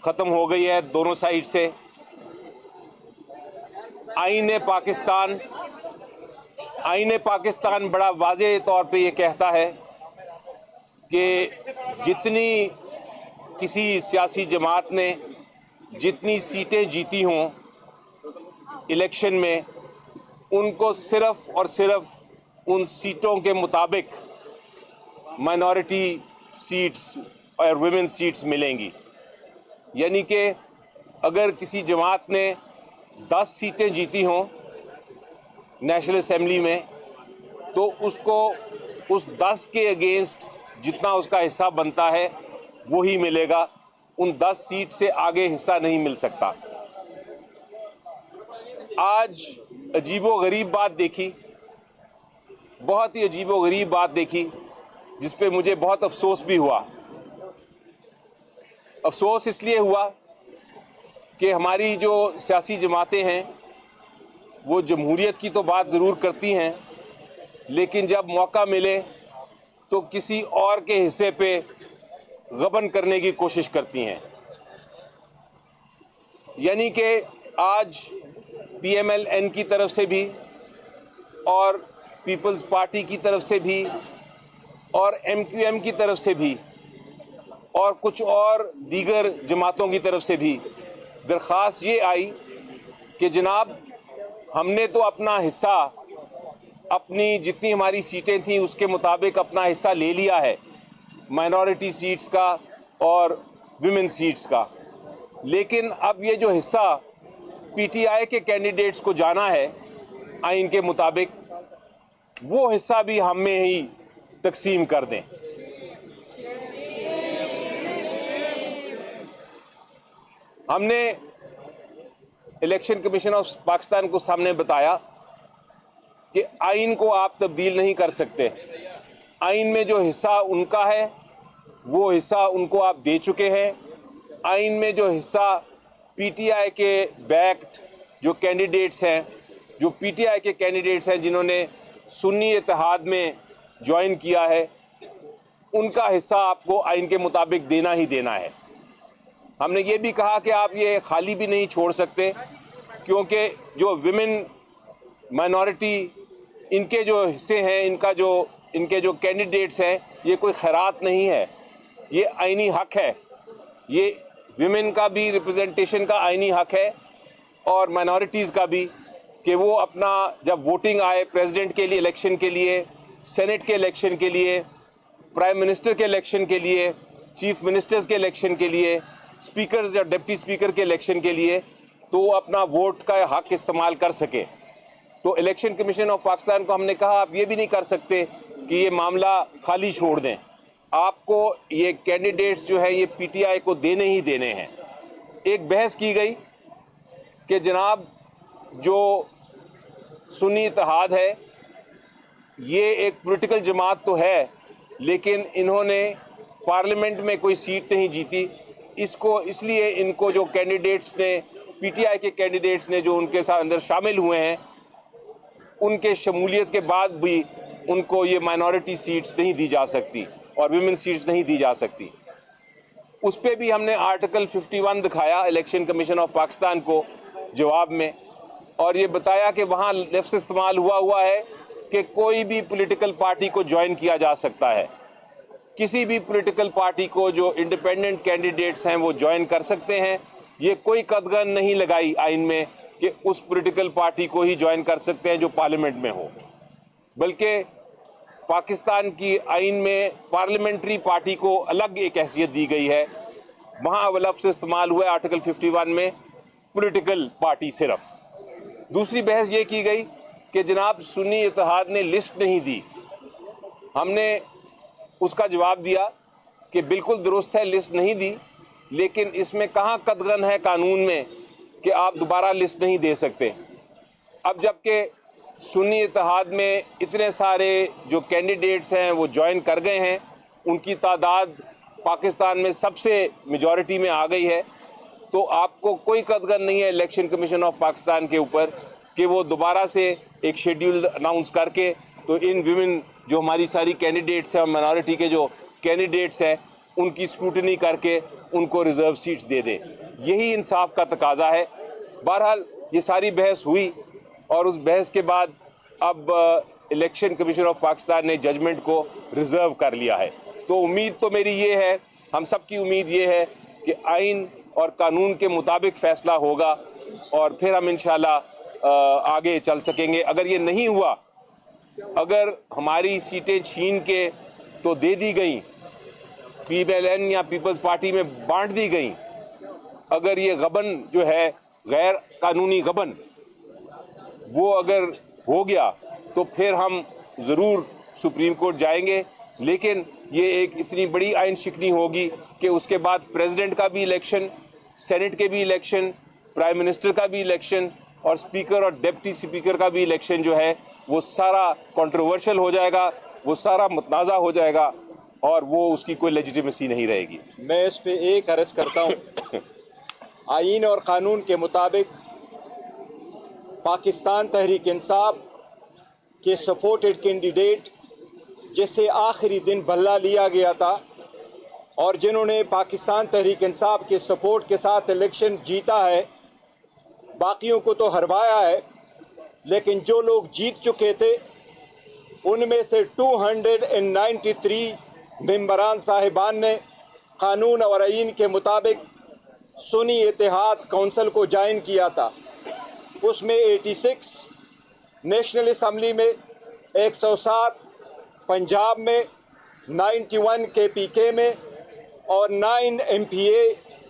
ख़त्म हो गई है दोनों साइड से। आईन पाकिस्तान बड़ा वाज़ेह तौर पे ये कहता है कि जितनी किसी सियासी जमात ने जितनी सीटें जीती हों इलेक्शन में, उनको सिर्फ़ और सिर्फ उन सीटों के मुताबिक माइनॉरिटी सीट्स और वुमेन सीट्स मिलेंगी। यानी कि अगर किसी जमात ने 10 सीटें जीती हों नेशनल असेंबली में, तो उसको उस 10 के अगेंस्ट जितना उसका हिस्सा बनता है वो ही मिलेगा। उन 10 सीट से आगे हिस्सा नहीं मिल सकता। आज अजीबोगरीब बात देखी, बहुत ही अजीबोगरीब बात देखी, जिस पे मुझे बहुत अफसोस भी हुआ। अफसोस इसलिए हुआ कि हमारी जो सियासी जमातें हैं वो जमहूरियत की तो बात ज़रूर करती हैं, लेकिन जब मौका मिले तो किसी और के हिस्से पे गबन करने की कोशिश करती हैं। यानी कि आज PMLN की तरफ से भी और पीपल्स पार्टी की तरफ से भी और MQM की तरफ से भी और कुछ और दीगर जमातों की तरफ से भी दरख्वास्त ये आई कि जनाब, हमने तो अपना हिस्सा, अपनी जितनी हमारी सीटें थीं उसके मुताबिक अपना हिस्सा ले लिया है, माइनॉरिटी सीट्स का और विमेन सीट्स का, लेकिन अब ये जो हिस्सा PTI के कैंडिडेट्स को जाना है आइन के मुताबिक, वो हिस्सा भी हम में ही तकसीम कर दें। हमने इलेक्शन कमीशन ऑफ पाकिस्तान को सामने बताया कि आइन को आप तब्दील नहीं कर सकते। आइन में जो हिस्सा उनका है वो हिस्सा उनको आप दे चुके हैं। आइन में जो हिस्सा PTI के बैक्ड जो कैंडिडेट्स हैं, जो PTI के कैंडिडेट्स हैं जिन्होंने सुन्नी इत्तेहाद में ज्वाइन किया है, उनका हिस्सा आपको आइन के मुताबिक देना ही देना है। हमने ये भी कहा कि आप ये खाली भी नहीं छोड़ सकते, क्योंकि जो विमेन माइनॉरिटी इनके जो हिस्से हैं, इनके जो कैंडिडेट्स हैं, ये कोई खैरात नहीं है, ये आइनी हक है। ये विमेन का भी रिप्रेजेंटेशन का आइनी हक है और माइनॉरिटीज़ का भी, कि वो अपना जब वोटिंग आए प्रेसिडेंट के लिए इलेक्शन के लिए, सेनेट के इलेक्शन के लिए, प्राइम मिनिस्टर के इलेक्शन के लिए, चीफ मिनिस्टर्स के इलेक्शन के लिए, स्पीकर्स या डिप्टी स्पीकर के इलेक्शन के लिए, तो वो अपना वोट का हक इस्तेमाल कर सके। तो इलेक्शन कमीशन ऑफ पाकिस्तान को हमने कहा आप ये भी नहीं कर सकते कि ये मामला खाली छोड़ दें, आपको ये कैंडिडेट्स जो है ये PTI को देने ही देने हैं। एक बहस की गई कि जनाब, जो सुन्नी इत्तेहाद है ये एक पॉलिटिकल जमात तो है, लेकिन इन्होंने पार्लियामेंट में कोई सीट नहीं जीती। इसको इसलिए इनको जो कैंडिडेट्स ने, PTI के कैंडिडेट्स ने जो उनके साथ अंदर शामिल हुए हैं, उनके शमूलियत के बाद भी उनको ये माइनॉरिटी सीट्स नहीं दी जा सकती और विमेन सीट्स नहीं दी जा सकती। उस पर भी हमने आर्टिकल 51 दिखाया इलेक्शन कमीशन ऑफ पाकिस्तान को जवाब में, और ये बताया कि वहाँ लफ्ज़ इस्तेमाल हुआ है कि कोई भी पॉलिटिकल पार्टी को ज्वाइन किया जा सकता है। किसी भी पॉलिटिकल पार्टी को जो इंडिपेंडेंट कैंडिडेट्स हैं वो ज्वाइन कर सकते हैं। ये कोई कदगन नहीं लगाई आइन में कि उस पॉलिटिकल पार्टी को ही ज्वाइन कर सकते हैं जो पार्लियामेंट में हो, बल्कि पाकिस्तान की आइन में पार्लियामेंट्री पार्टी को अलग एक हैसियत दी गई है। वहाँ लफ्ज़ इस्तेमाल हुआ है आर्टिकल 51 में पॉलिटिकल पार्टी सिर्फ। दूसरी बहस ये की गई कि जनाब, सुन्नी इत्तेहाद ने लिस्ट नहीं दी। हमने उसका जवाब दिया कि बिल्कुल दुरुस्त है, लिस्ट नहीं दी, लेकिन इसमें कहाँ कदगन है कानून में कि आप दोबारा लिस्ट नहीं दे सकते। अब जबकि सुन्नी इत्तेहाद में इतने सारे जो कैंडिडेट्स हैं वो ज्वाइन कर गए हैं, उनकी तादाद पाकिस्तान में सबसे मेजॉरिटी में आ गई है, तो आपको कोई कदगन नहीं है इलेक्शन कमीशन ऑफ पाकिस्तान के ऊपर कि वो दोबारा से एक शेड्यूल अनाउंस करके तो इन विमेन जो हमारी सारी कैंडिडेट्स हैं और माइनॉरिटी के जो कैंडिडेट्स हैं उनकी स्क्रूटनी करके उनको रिज़र्व सीट्स दे दें। यही इंसाफ का तकाजा है। बहरहाल ये सारी बहस हुई और उस बहस के बाद अब इलेक्शन कमीशन ऑफ पाकिस्तान ने जजमेंट को रिज़र्व कर लिया है। तो उम्मीद तो मेरी ये है, हम सब की उम्मीद ये है कि आइन और कानून के मुताबिक फ़ैसला होगा और फिर हम इंशाल्लाह आगे चल सकेंगे। अगर ये नहीं हुआ, अगर हमारी सीटें छीन के तो दे दी गई, PMLN या पीपल्स पार्टी में बांट दी गई, अगर ये गबन जो है गैर कानूनी गबन वो अगर हो गया तो फिर हम ज़रूर सुप्रीम कोर्ट जाएंगे। लेकिन ये एक इतनी बड़ी आइन शिकनी होगी कि उसके बाद प्रेसिडेंट का भी इलेक्शन, सेनेट के भी इलेक्शन, प्राइम मिनिस्टर का भी इलेक्शन और स्पीकर और डिप्टी स्पीकर का भी इलेक्शन जो है वो सारा कंट्रोवर्शियल हो जाएगा, वो सारा मुतनाज़ा हो जाएगा और वो उसकी कोई लेजिटिमेसी नहीं रहेगी। मैं इस पे एक अर्ज़ करता हूँ, आइन और क़ानून के मुताबिक पाकिस्तान तहरीक इंसाफ के सपोर्टेड कैंडिडेट जिसे आखिरी दिन बल्ला लिया गया था और जिन्होंने पाकिस्तान तहरीक इंसाफ के सपोर्ट के साथ इलेक्शन जीता है, बाकियों को तो हरवाया है, लेकिन जो लोग जीत चुके थे उनमें से 293 मेंबरान साहिबान ने कानून और आइन के मुताबिक सुन्नी इत्तेहाद कौंसिल को ज्वाइन किया था। उसमें 86 नेशनल असम्बली में, 107 पंजाब में, 91 KPK में और 9 MPA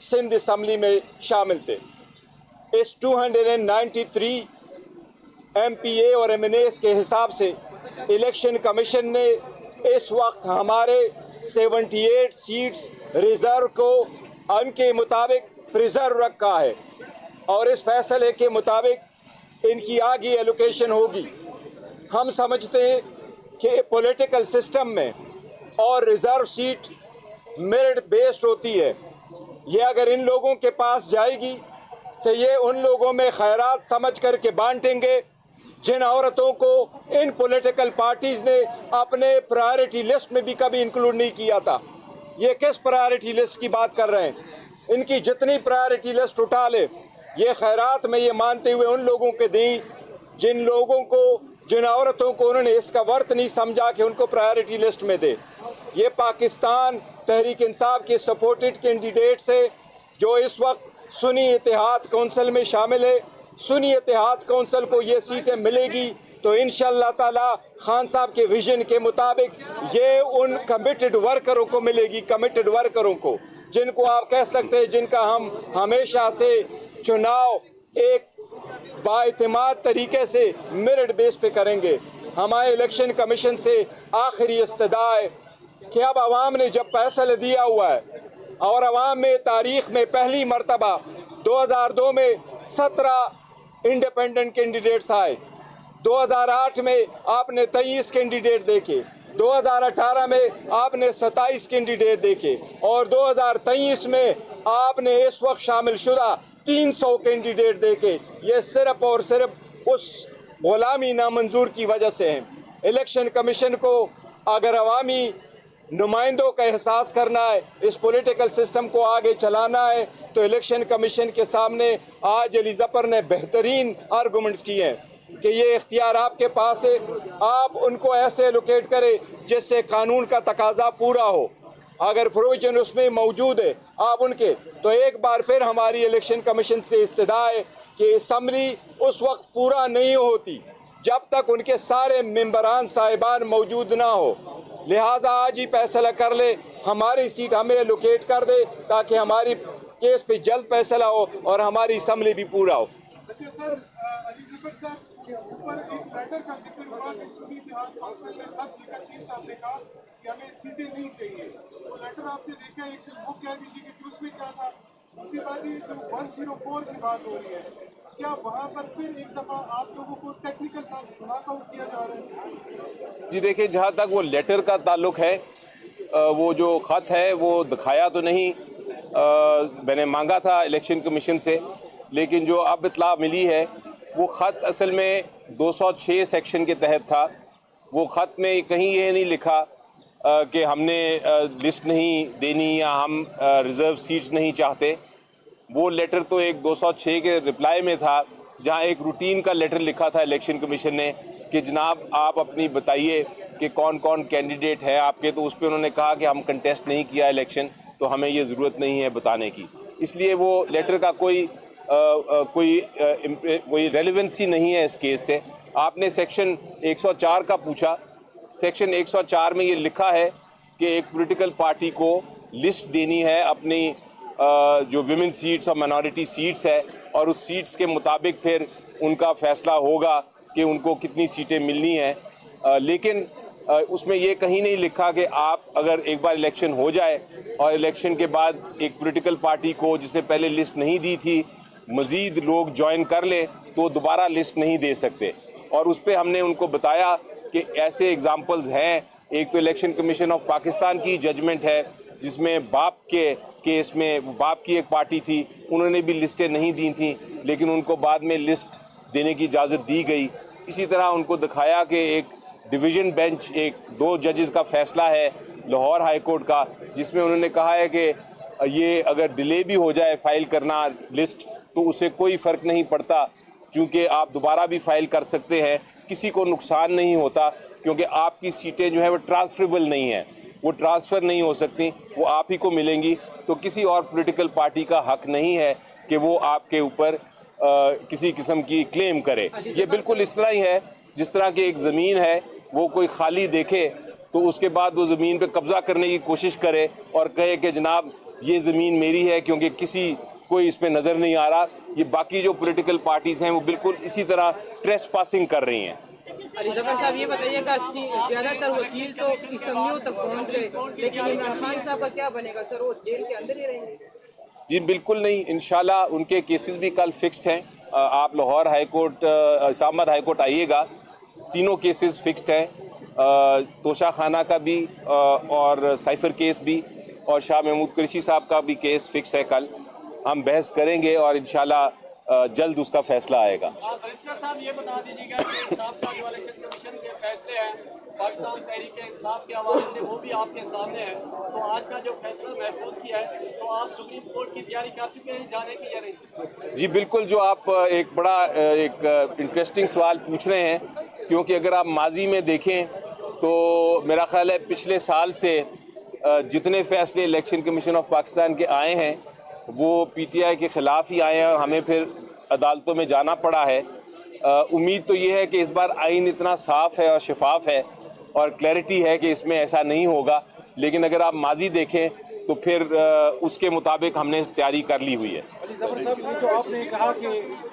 सिंध असम्बली में शामिल थे। इस 293 MPA और MNAs के हिसाब से इलेक्शन कमीशन ने इस वक्त हमारे 78 सीट्स रिज़र्व को उनके मुताबिक प्रिजर्व रखा है और इस फैसले के मुताबिक इनकी आगे एलोकेशन होगी। हम समझते हैं कि पॉलिटिकल सिस्टम में और रिज़र्व सीट मेरिट बेस्ड होती है। ये अगर इन लोगों के पास जाएगी तो ये उन लोगों में खैरात समझ कर के बांटेंगे जिन औरतों को इन पॉलिटिकल पार्टीज़ ने अपने प्रायोरिटी लिस्ट में भी कभी इंक्लूड नहीं किया था। ये किस प्रायोरिटी लिस्ट की बात कर रहे हैं? इनकी जितनी प्रायोरिटी लिस्ट उठा ले, ये खैरात में ये मानते हुए उन लोगों के दी जिन लोगों को, जिन औरतों को उन्होंने इसका वर्थ नहीं समझा कि उनको प्रायोरिटी लिस्ट में दे। ये पाकिस्तान तहरीक इंसाफ के सपोर्टेड कैंडिडेट से जो इस वक्त सुन्नी इत्तेहाद कौंसिल में शामिल है, सुन्नी इत्तेहाद कौंसिल को ये सीटें मिलेगी तो इंशाअल्लाह ताला खान साहब के विजन के मुताबिक ये उन कमिटेड वर्करों को मिलेगी, कमिटेड वर्करों को, जिनको आप कह सकते हैं जिनका हम हमेशा से चुनाव एक बाइतिमाद तरीके से मेरिट बेस पे करेंगे। हमारे इलेक्शन कमीशन से आखिरी इस्तदा है कि अब आवाम ने जब फैसला दिया हुआ है और आवाम में तारीख़ में पहली मरतबा 2002 में 17 इंडिपेंडेंट कैंडिडेट्स आए, 2008 में आपने 23 कैंडिडेट देखे, 2018 में आपने 27 कैंडिडेट देखे और 2023 में आपने इस वक्त शामिल शुदा 300 कैंडिडेट देखे। ये सिर्फ और सिर्फ उस गुलामी नामंजूर की वजह से है। इलेक्शन कमीशन को अगर अवामी नुमाइंदों का एहसास करना है, इस पॉलिटिकल सिस्टम को आगे चलाना है, तो इलेक्शन कमीशन के सामने आज अली ज़फ़र ने बेहतरीन आर्गूमेंट्स किए हैं कि ये इख्तियार आपके पास है, आप उनको ऐसे एलोकेट करें जिससे कानून का तकाजा पूरा हो। अगर प्रोविजन उसमें मौजूद है आप उनके, तो एक बार फिर हमारी इलेक्शन कमीशन से इस्तदा है कि असम्बली उस वक्त पूरा नहीं होती जब तक उनके सारे मेंबरान साहिबान मौजूद ना हो। लिहाजा आज ही फैसला कर ले, हमारी सीट हमें एलोकेट कर दे ताकि हमारी केस पे जल्द फैसला हो और हमारी असम्बली भी पूरा हो। अच्छा सर, अली ज़फ़र साहब ऊपर एक लेटर का जिक्र हुआ कि सुन्नी इत्तेहाद कौंसिल ने खत लिखा, चीफ साहब ने कहा कि हमें सीटें नहीं चाहिए। वो लेटर आपने देखा, एक वो कह दीजिए कि उसमें क्या था। उसके बाद ये जो 104 की बात हो रही है, क्या वहाँ पर फिर एक दफ़ा आप लोगों को टेक्निकल नॉकआउट किया जा रहा है? जी देखिए, जहाँ तक वो लेटर का ताल्लुक है, वो जो ख़त है वो दिखाया तो नहीं, मैंने मांगा था इलेक्शन कमीशन से, लेकिन जो अब इत्तला मिली है वो ख़त असल में 206 सेक्शन के तहत था। वो ख़त में कहीं ये नहीं लिखा कि हमने लिस्ट नहीं देनी या हम रिज़र्व सीट्स नहीं चाहते। वो लेटर तो एक 206 के रिप्लाई में था, जहां एक रूटीन का लेटर लिखा था इलेक्शन कमीशन ने कि जनाब आप अपनी बताइए कि कौन कौन कैंडिडेट है आपके। तो उस पर उन्होंने कहा कि हम कंटेस्ट नहीं किया इलेक्शन, तो हमें ये ज़रूरत नहीं है बताने की। इसलिए वो लेटर का कोई रेलेवेंसी नहीं है इस केस से। आपने सेक्शन 104 का पूछा। सेक्शन 104 में ये लिखा है कि एक पॉलिटिकल पार्टी को लिस्ट देनी है अपनी जो विमेन सीट्स और माइनॉरिटी सीट्स है, और उस सीट्स के मुताबिक फिर उनका फैसला होगा कि उनको कितनी सीटें मिलनी हैं। लेकिन उसमें ये कहीं नहीं लिखा कि आप अगर एक बार इलेक्शन हो जाए और इलेक्शन के बाद एक पॉलिटिकल पार्टी को जिसने पहले लिस्ट नहीं दी थी मज़ीद लोग ज्वाइन कर ले तो दोबारा लिस्ट नहीं दे सकते। और उस पर हमने उनको बताया कि ऐसे एग्जाम्पल्स हैं। एक तो इलेक्शन कमीशन ऑफ पाकिस्तान की जजमेंट है जिसमें बाप के केस में बाप की एक पार्टी थी, उन्होंने भी लिस्टें नहीं दी थी, लेकिन उनको बाद में लिस्ट देने की इजाज़त दी गई। इसी तरह उनको दिखाया कि एक डिवीज़न बेंच, एक 2 जजेस का फ़ैसला है लाहौर हाई कोर्ट का, जिसमें उन्होंने कहा है कि ये अगर डिले भी हो जाए फ़ाइल करना लिस्ट तो उससे कोई फ़र्क नहीं पड़ता, क्योंकि आप दोबारा भी फ़ाइल कर सकते हैं, किसी को नुकसान नहीं होता, क्योंकि आपकी सीटें जो है वो ट्रांसफरेबल नहीं है, वो ट्रांसफ़र नहीं हो सकती, वो आप ही को मिलेंगी। तो किसी और पॉलिटिकल पार्टी का हक नहीं है कि वो आपके ऊपर किसी किस्म की क्लेम करे। ये बिल्कुल इस तरह ही है जिस तरह की एक ज़मीन है, वो कोई खाली देखे तो उसके बाद वो ज़मीन पे कब्ज़ा करने की कोशिश करे और कहे कि जनाब ये ज़मीन मेरी है, क्योंकि किसी कोई इस पे नज़र नहीं आ रहा। ये बाकी जो पॉलिटिकल पार्टीज़ हैं वो बिल्कुल इसी तरह ट्रेस पासिंग कर रही हैं। अली ज़फ़र साहब ये बताइएगा, ज़्यादातर वकील तो असम्बलियों तक पहुंच गए, लेकिन इमरान खान साहब का क्या बनेगा सर? वो जेल के अंदर ही रहेंगे? जी बिल्कुल नहीं, इंशाल्लाह उनके केसेस भी कल फिक्स्ड हैं। आप Lahore high court, Islamabad high court आइएगा, तीनों केसेस फिक्स्ड हैं। तोशा खाना का भी और साइफर केस भी और शाह महमूद कुरैशी साहब का भी केस फिक्स है। कल हम बहस करेंगे और इंशाल्लाह जल्द उसका फैसला आएगा। साहब ये बता दीजिएगा कि इंसाफ का जो इलेक्शन कमीशन के फैसले हैं पाकिस्तान तहरीक इंसाफ के हवाले से, वो भी आपके सामने है, तो आज का जो फैसला महफूज किया है, तो आप सुप्रीम कोर्ट की तैयारी कर चुके हैं जाने की या नहीं? जी बिल्कुल, जो आप एक बड़ा एक इंटरेस्टिंग सवाल पूछ रहे हैं, क्योंकि अगर आप माजी में देखें तो मेरा ख्याल है पिछले साल से जितने फैसले इलेक्शन कमीशन ऑफ पाकिस्तान के आए हैं वो पीटीआई के ख़िलाफ़ ही आए हैं और हमें फिर अदालतों में जाना पड़ा है। उम्मीद तो ये है कि इस बार आइन इतना साफ़ है और शफाफ है और क्लैरिटी है कि इसमें ऐसा नहीं होगा, लेकिन अगर आप माजी देखें तो फिर उसके मुताबिक हमने तैयारी कर ली हुई है। अली ज़फ़र साहब, ये जो आपने कहा कि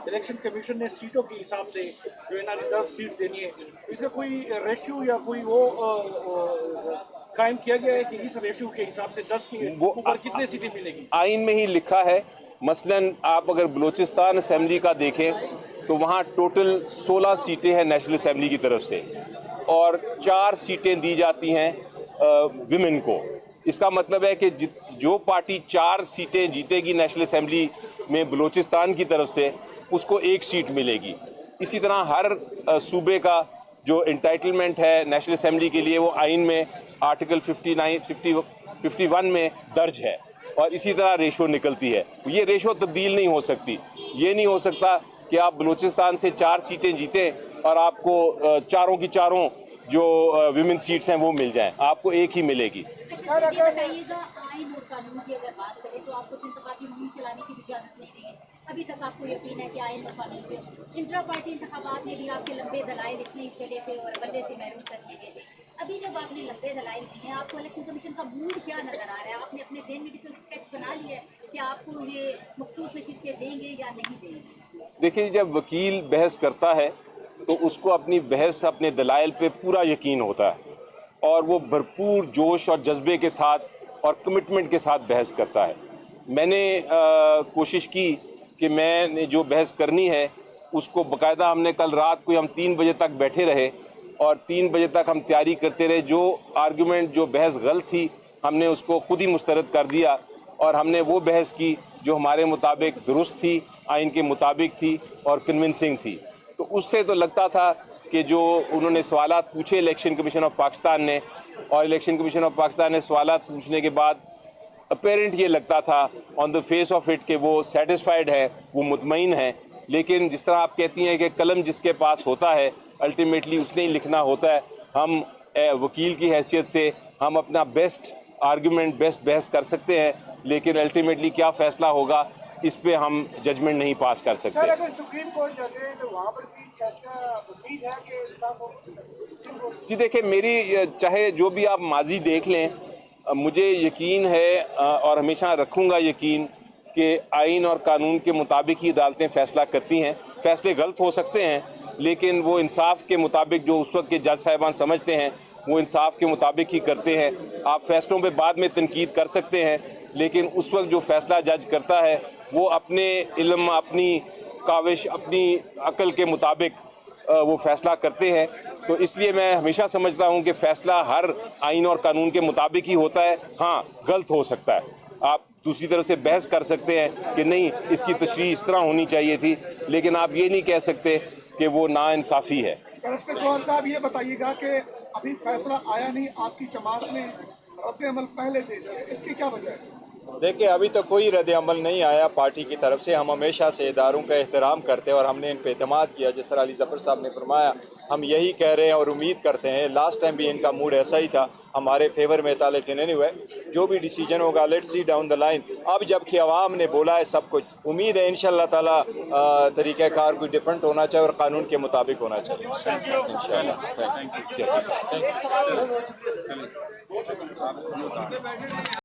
इलेक्शन कमीशन ने सीटों के हिसाब से जो है ना रिजर्व सीट देनी है, इसका कोई रेशियो या कोई वो कायम किया गया है कि इस रेशियो के हिसाब से 10 के ऊपर कितने सीटें मिलेगी? आइन में ही लिखा है। मसलन आप अगर बलूचिस्तान असम्बली का देखें तो वहाँ टोटल 16 सीटें हैं नेशनल असम्बली की तरफ से और 4 सीटें दी जाती हैं विमेन को। इसका मतलब है कि जो पार्टी 4 सीटें जीतेगी नेशनल असम्बली में बलूचिस्तान की तरफ से, उसको 1 सीट मिलेगी। इसी तरह हर सूबे का जो इंटाइटलमेंट है नेशनल असम्बली के लिए वो आइन में आर्टिकल 51 में दर्ज है और इसी तरह रेशो निकलती है। ये रेशो तब्दील नहीं हो सकती। ये नहीं हो सकता कि आप बलूचिस्तान से 4 सीटें जीतें और आपको चारों की चारों जो विमेन सीट्स हैं वो मिल जाएं, आपको 1 ही मिलेगी। अच्छा सर, ये बताइएगा, आइन और कानून की अगर बात करें तो आपको तो इंतखाबी मुहिम चलाने की भी इजाज़त नहीं दी है। अभी तक आपको यकीन है कि आइन और कानून पे इंट्रा पार्टी इंतखाबात में भी आपके लंबे दलाइल इतने ही चले थे और बल्ले से महरूम कर दिए गए थे। अभी जब आपने लंबे दलाइल दिए हैं, आपको इलेक्शन कमीशन का मूड क्या नज़र आ रहा है? आपने अपने ज़हन में भी तो स्केच बना लिया है कि आपको ये मखसूस नशिस्तें देंगे या नहीं देंगे? देखिए, जब वकील बहस करता है तो उसको अपनी बहस, अपने दलाइल पे पूरा यकीन होता है और वो भरपूर जोश और जज्बे के साथ और कमिटमेंट के साथ बहस करता है। मैंने कोशिश की कि मैंने जो बहस करनी है उसको बाकायदा, हमने कल रात को हम 3 बजे तक बैठे रहे और 3 बजे तक हम तैयारी करते रहे। जो आर्गूमेंट, जो बहस गलत थी, हमने उसको खुद ही मुस्तरद कर दिया और हमने वो बहस की जो हमारे मुताबिक दुरुस्त थी, आइन के मुताबिक थी और कन्विंसिंग थी। तो उससे तो लगता था कि जो उन्होंने सवालात पूछे इलेक्शन कमीशन ऑफ पाकिस्तान ने और इलेक्शन कमीशन ऑफ पाकिस्तान ने सवालात पूछने के बाद अपेरेंट ये लगता था on the face of it कि वो सेटिस्फाइड है, वो मुतमईन है। लेकिन जिस तरह आप कहती हैं कि कलम जिसके पास होता है अल्टीमेटली उसने ही लिखना होता है। हम वकील की हैसियत से हम अपना बेस्ट आर्गूमेंट, बेस्ट बहस कर सकते हैं, लेकिन अल्टीमेटली क्या फ़ैसला होगा इस पे हम जजमेंट नहीं पास कर सकते। सर, अगर सुप्रीम कोर्ट जाते हैं तो वहाँ पर भी फैसला उम्मीद है कि इंसाफ हो? जी देखिए, मेरी चाहे जो भी आप माजी देख लें, मुझे यकीन है और हमेशा रखूँगा यकीन कि आइन और कानून के मुताबिक ही अदालतें फ़ैसला करती हैं। फ़ैसले गलत हो सकते हैं लेकिन वो इंसाफ के मुताबिक जो उस वक्त के जज साहिबान समझते हैं वो इंसाफ के मुताबिक ही करते हैं। आप फैसलों पे बाद में तनकीद कर सकते हैं लेकिन उस वक्त जो फ़ैसला जज करता है वो अपने इल्म, अपनी काविश, अपनी अक्ल के मुताबिक वो फ़ैसला करते हैं। तो इसलिए मैं हमेशा समझता हूँ कि फ़ैसला हर आइन और कानून के मुताबिक ही होता है। हाँ, गलत हो सकता है, आप दूसरी तरफ से बहस कर सकते हैं कि नहीं इसकी तशरीह इस तरह होनी चाहिए थी, लेकिन आप ये नहीं कह सकते कि वो नाइंसाफ़ी है। बैरिस्टर गौहर साहब, ये बताइएगा कि अभी फैसला आया नहीं, आपकी जमात ने रद्द अमल पहले दे दिया, इसकी क्या वजह है? देखिए, अभी तक कोई रद्द अमल नहीं आया पार्टी की तरफ से। हम हमेशा से इदारों का एहतराम करते हैं और हमने इन पर एतमाद किया। जिस तरह अली ज़फ़र साहब ने फरमाया, हम यही कह रहे हैं और उम्मीद करते हैं। लास्ट टाइम भी इनका मूड ऐसा ही था, हमारे फेवर में था, लेकिन एनीवे जो भी डिसीजन होगा let's see down the line. अब जबकि अवाम ने बोला है सब कुछ, उम्मीद है इंशाअल्लाह ताला तरीक़ाकार कोई डिफरेंट होना चाहिए और कानून के मुताबिक होना चाहिए इंशाअल्लाह।